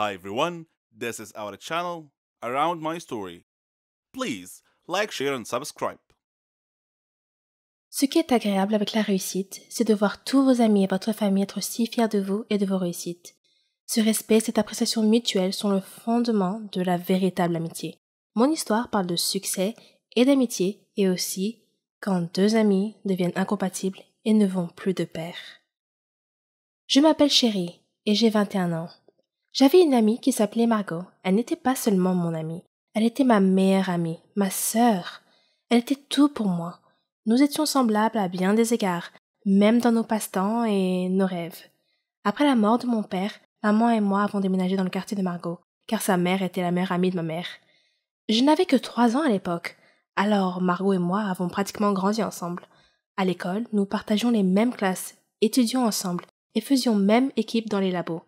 Hi everyone, this is our channel Around My Story. Please like, share and subscribe. Ce qui est agréable avec la réussite, c'est de voir tous vos amis et votre famille être si fiers de vous et de vos réussites. Ce respect et cette appréciation mutuelle sont le fondement de la véritable amitié. Mon histoire parle de succès et d'amitié et aussi quand deux amis deviennent incompatibles et ne vont plus de pair. Je m'appelle Chérie et j'ai 21 ans. J'avais une amie qui s'appelait Margot. Elle n'était pas seulement mon amie, elle était ma meilleure amie, ma sœur. Elle était tout pour moi. Nous étions semblables à bien des égards, même dans nos passe-temps et nos rêves. Après la mort de mon père, maman et moi avons déménagé dans le quartier de Margot, car sa mère était la meilleure amie de ma mère. Je n'avais que 3 ans à l'époque, alors Margot et moi avons pratiquement grandi ensemble. À l'école, nous partagions les mêmes classes, étudions ensemble et faisions même équipe dans les labos.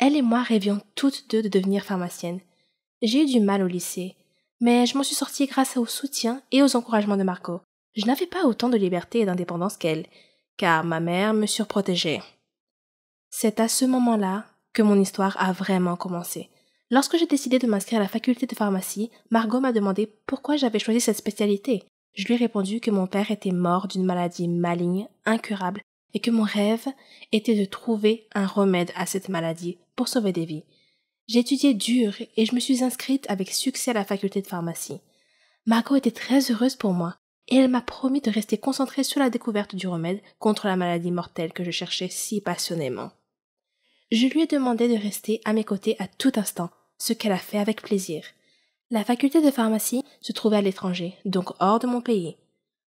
Elle et moi rêvions toutes deux de devenir pharmaciennes. J'ai eu du mal au lycée, mais je m'en suis sortie grâce au soutien et aux encouragements de Margot. Je n'avais pas autant de liberté et d'indépendance qu'elle, car ma mère me surprotégeait. C'est à ce moment-là que mon histoire a vraiment commencé. Lorsque j'ai décidé de m'inscrire à la faculté de pharmacie, Margot m'a demandé pourquoi j'avais choisi cette spécialité. Je lui ai répondu que mon père était mort d'une maladie maligne, incurable, et que mon rêve était de trouver un remède à cette maladie pour sauver des vies. J'ai étudié dur et je me suis inscrite avec succès à la faculté de pharmacie. Margot était très heureuse pour moi et elle m'a promis de rester concentrée sur la découverte du remède contre la maladie mortelle que je cherchais si passionnément. Je lui ai demandé de rester à mes côtés à tout instant, ce qu'elle a fait avec plaisir. La faculté de pharmacie se trouvait à l'étranger, donc hors de mon pays.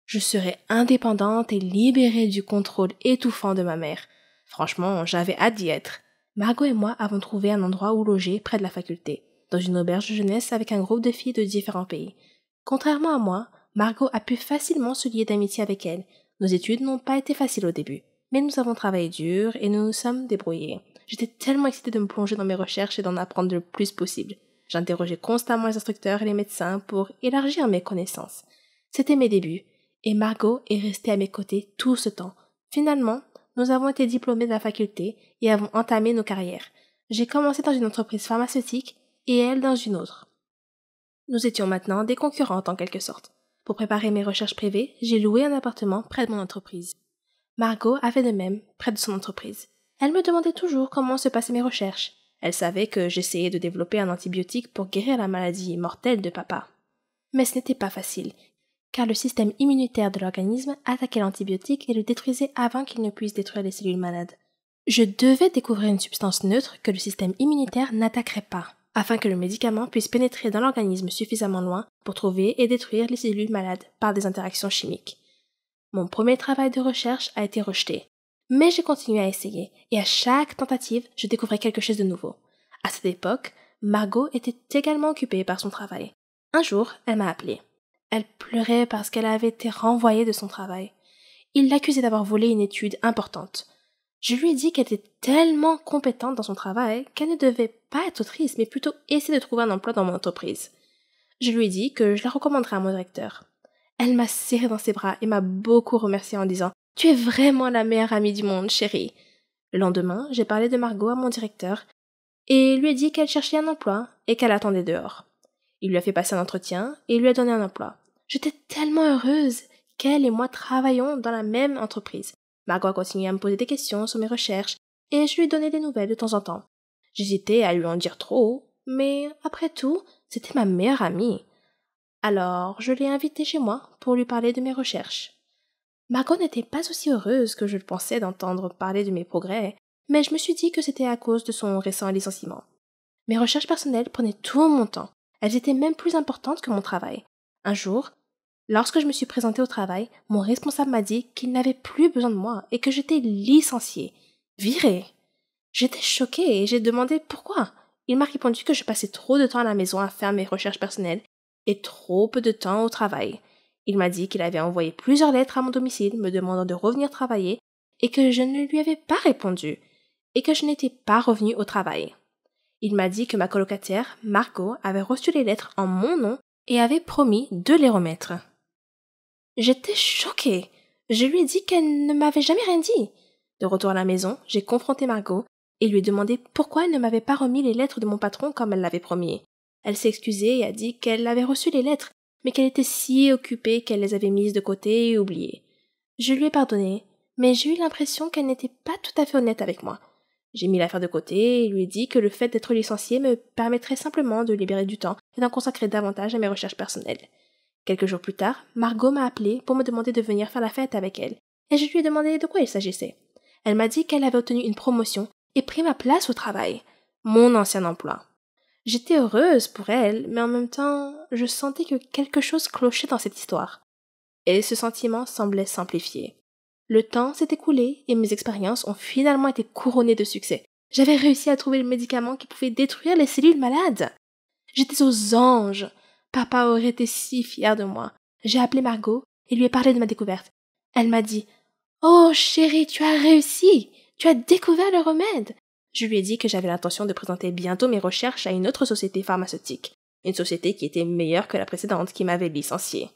Je serais indépendante et libérée du contrôle étouffant de ma mère. Franchement, j'avais hâte d'y être. Margot et moi avons trouvé un endroit où loger près de la faculté, dans une auberge de jeunesse avec un groupe de filles de différents pays. Contrairement à moi, Margot a pu facilement se lier d'amitié avec elle. Nos études n'ont pas été faciles au début, mais nous avons travaillé dur et nous nous sommes débrouillés. J'étais tellement excitée de me plonger dans mes recherches et d'en apprendre le plus possible. J'interrogeais constamment les instructeurs et les médecins pour élargir mes connaissances. C'était mes débuts, et Margot est restée à mes côtés tout ce temps. Finalement, nous avons été diplômés de la faculté et avons entamé nos carrières. J'ai commencé dans une entreprise pharmaceutique et elle dans une autre. Nous étions maintenant des concurrentes en quelque sorte. Pour préparer mes recherches privées, j'ai loué un appartement près de mon entreprise. Margot a fait de même près de son entreprise. Elle me demandait toujours comment se passaient mes recherches. Elle savait que j'essayais de développer un antibiotique pour guérir la maladie mortelle de papa. Mais ce n'était pas facile, car le système immunitaire de l'organisme attaquait l'antibiotique et le détruisait avant qu'il ne puisse détruire les cellules malades. Je devais découvrir une substance neutre que le système immunitaire n'attaquerait pas, afin que le médicament puisse pénétrer dans l'organisme suffisamment loin pour trouver et détruire les cellules malades par des interactions chimiques. Mon premier travail de recherche a été rejeté, mais j'ai continué à essayer, et à chaque tentative, je découvrais quelque chose de nouveau. À cette époque, Margot était également occupée par son travail. Un jour, elle m'a appelée. Elle pleurait parce qu'elle avait été renvoyée de son travail. Il l'accusait d'avoir volé une étude importante. Je lui ai dit qu'elle était tellement compétente dans son travail qu'elle ne devait pas être triste, mais plutôt essayer de trouver un emploi dans mon entreprise. Je lui ai dit que je la recommanderais à mon directeur. Elle m'a serré dans ses bras et m'a beaucoup remercié en disant « Tu es vraiment la meilleure amie du monde, chérie !» Le lendemain, j'ai parlé de Margot à mon directeur et lui ai dit qu'elle cherchait un emploi et qu'elle attendait dehors. Il lui a fait passer un entretien et lui a donné un emploi. J'étais tellement heureuse qu'elle et moi travaillions dans la même entreprise. Margot a continué à me poser des questions sur mes recherches et je lui ai donné des nouvelles de temps en temps. J'hésitais à lui en dire trop, mais après tout, c'était ma meilleure amie. Alors, je l'ai invitée chez moi pour lui parler de mes recherches. Margot n'était pas aussi heureuse que je le pensais d'entendre parler de mes progrès, mais je me suis dit que c'était à cause de son récent licenciement. Mes recherches personnelles prenaient tout mon temps. Elles étaient même plus importantes que mon travail. Un jour, lorsque je me suis présentée au travail, mon responsable m'a dit qu'il n'avait plus besoin de moi et que j'étais licenciée, virée. J'étais choquée et j'ai demandé pourquoi. Il m'a répondu que je passais trop de temps à la maison à faire mes recherches personnelles et trop peu de temps au travail. Il m'a dit qu'il avait envoyé plusieurs lettres à mon domicile me demandant de revenir travailler et que je ne lui avais pas répondu et que je n'étais pas revenue au travail. Il m'a dit que ma colocataire, Margot, avait reçu les lettres en mon nom et avait promis de les remettre. J'étais choquée. Je lui ai dit qu'elle ne m'avait jamais rien dit. De retour à la maison, j'ai confronté Margot et lui ai demandé pourquoi elle ne m'avait pas remis les lettres de mon patron comme elle l'avait promis. Elle s'est excusée et a dit qu'elle avait reçu les lettres, mais qu'elle était si occupée qu'elle les avait mises de côté et oubliées. Je lui ai pardonné, mais j'ai eu l'impression qu'elle n'était pas tout à fait honnête avec moi. J'ai mis l'affaire de côté et lui ai dit que le fait d'être licenciée me permettrait simplement de libérer du temps et d'en consacrer davantage à mes recherches personnelles. Quelques jours plus tard, Margot m'a appelé pour me demander de venir faire la fête avec elle, et je lui ai demandé de quoi il s'agissait. Elle m'a dit qu'elle avait obtenu une promotion et pris ma place au travail, mon ancien emploi. J'étais heureuse pour elle, mais en même temps, je sentais que quelque chose clochait dans cette histoire. Et ce sentiment semblait s'amplifier. Le temps s'est écoulé et mes expériences ont finalement été couronnées de succès. J'avais réussi à trouver le médicament qui pouvait détruire les cellules malades. J'étais aux anges. Papa aurait été si fier de moi. J'ai appelé Margot et lui ai parlé de ma découverte. Elle m'a dit « Oh, chérie, tu as réussi! Tu as découvert le remède! » Je lui ai dit que j'avais l'intention de présenter bientôt mes recherches à une autre société pharmaceutique, une société qui était meilleure que la précédente qui m'avait licenciée.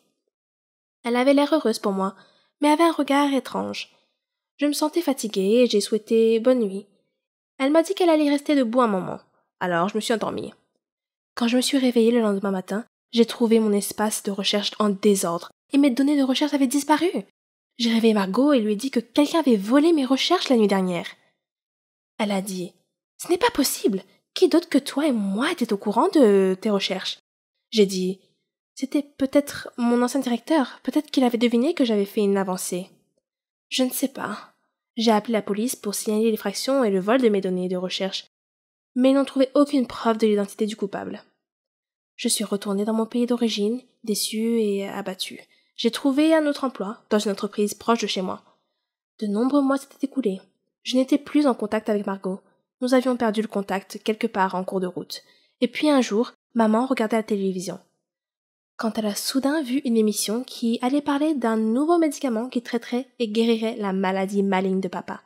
Elle avait l'air heureuse pour moi, mais avait un regard étrange. Je me sentais fatiguée et j'ai souhaité bonne nuit. Elle m'a dit qu'elle allait rester debout un moment, alors je me suis endormie. Quand je me suis réveillée le lendemain matin, j'ai trouvé mon espace de recherche en désordre et mes données de recherche avaient disparu. J'ai réveillé Margot et lui ai dit que quelqu'un avait volé mes recherches la nuit dernière. Elle a dit « Ce n'est pas possible. Qui d'autre que toi et moi était au courant de tes recherches ?» J'ai dit « C'était peut-être mon ancien directeur. Peut-être qu'il avait deviné que j'avais fait une avancée. » Je ne sais pas. J'ai appelé la police pour signaler l'effraction et le vol de mes données de recherche, mais ils n'ont trouvé aucune preuve de l'identité du coupable. Je suis retournée dans mon pays d'origine, déçue et abattue. J'ai trouvé un autre emploi, dans une entreprise proche de chez moi. De nombreux mois s'étaient écoulés. Je n'étais plus en contact avec Margot. Nous avions perdu le contact quelque part en cours de route. Et puis un jour, maman regardait la télévision. Quand elle a soudain vu une émission qui allait parler d'un nouveau médicament qui traiterait et guérirait la maladie maligne de papa.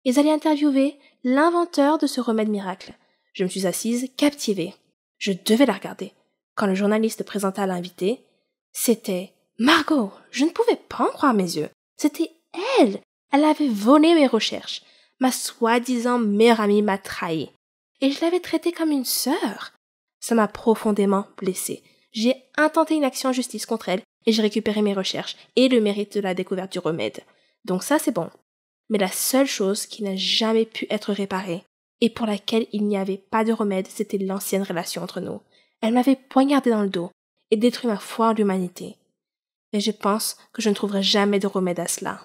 Ils allaient interviewer l'inventeur de ce remède miracle. Je me suis assise, captivée. Je devais la regarder. Quand le journaliste présenta l'invité, c'était Margot. Je ne pouvais pas en croire mes yeux. C'était elle. Elle avait volé mes recherches. Ma soi-disant meilleure amie m'a trahie. Et je l'avais traitée comme une sœur. Ça m'a profondément blessée. J'ai intenté une action en justice contre elle et j'ai récupéré mes recherches et le mérite de la découverte du remède. Donc ça, c'est bon. Mais la seule chose qui n'a jamais pu être réparée et pour laquelle il n'y avait pas de remède, c'était l'ancienne relation entre nous. Elle m'avait poignardé dans le dos et détruit ma foi en l'humanité. Et je pense que je ne trouverai jamais de remède à cela.